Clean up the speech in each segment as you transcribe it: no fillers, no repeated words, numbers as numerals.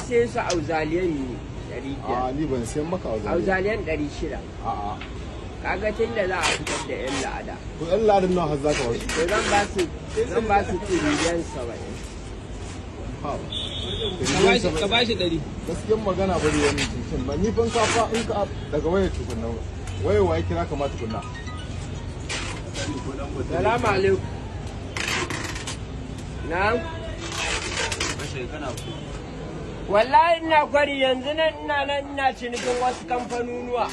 saye su auzaliyan ne 500. A ni ban sayan maka auzaliyan 600. A'a. Kaga tun da za a fitar da yan la'ada. To yan ladan nawa har zaka wasu? To zan ba su tiriliyan 70. Ka ba shi 100. Gaskiyar magana bari wani cikin ba ni ban kafa in ka daga wayar tukunna. Wayar waye kira ka ma tukunna. Salamu alaikum. Na'am. Wallahi ina kwari yanzu nan ina cinikin wasu kamfanonuwa.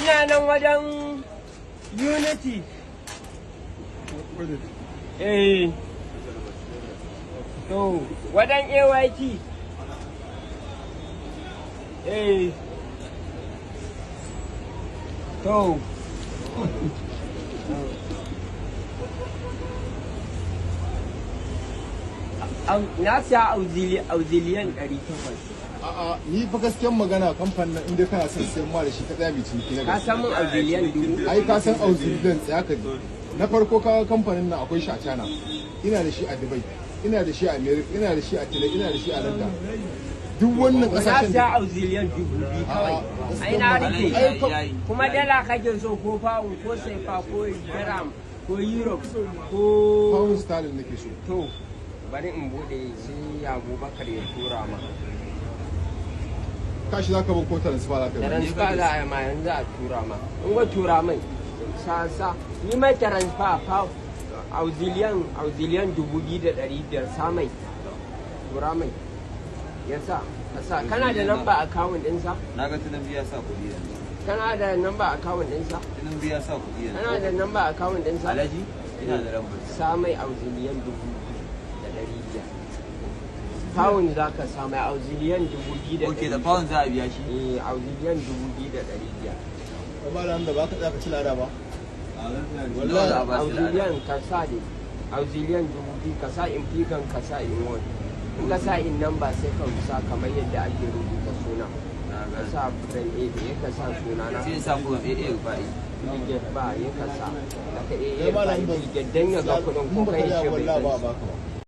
Ina nan wajen Unity. To, wajen AYT. To. Na siya auziliyan 800. A'a ni fa gaskiyar magana kamfanin inda kana son sayan ma da shi ka tsaya mai ciniki na Ka san mun auziliyan 1000. ai ka san auziliyan tsaya ka na farko ka kamfanin nan akwai shi a China, ina da shi a Dubai, ina da shi a America, ina da shi a Chile, ina da shi a London. Duk wannan kasashen na siya auziliyan 2000 kawai. Ai na rike. Kuma dala kake so ko pound ko sefa ko dirham ko euro ko pound sterling nake so. To bari in bude sai Abubakar ya tura ma. Kashi zaka bar ko transfer zaka yi. Transfer za a yi ma yanzu a tura ma. In ga tura mai sa ni mai transfer fa auziliyan 2500 sa mai. Tura mai. Yasa kasa kana da number account din sa? Na ga tunan biya sa kuɗi yanzu. Kana da number account din sa? Tunan biya sa kuɗi yanzu. Kana da number account din sa? Alhaji ina da lambar. Sa mai auziliyan 2500. Pound za ka sa mai auziliyan 2500. Okay, da pound za a biya shi. Auziliyan 2500. Ba da ba ka tsaka ci lada ba. Wallahi auziliyan ka sa ne. Auziliyan 2000 ka sa in fikan ka sa in wani. In ka sa in nan ba sai ka sa kamar yadda ake rubuta suna. Ka sa dan A da ka sa suna na. sai sa kuma AA ba yi. Ba ya ka sa. Da ka AA ba ya dan ya ga kudin ko kai shi bai.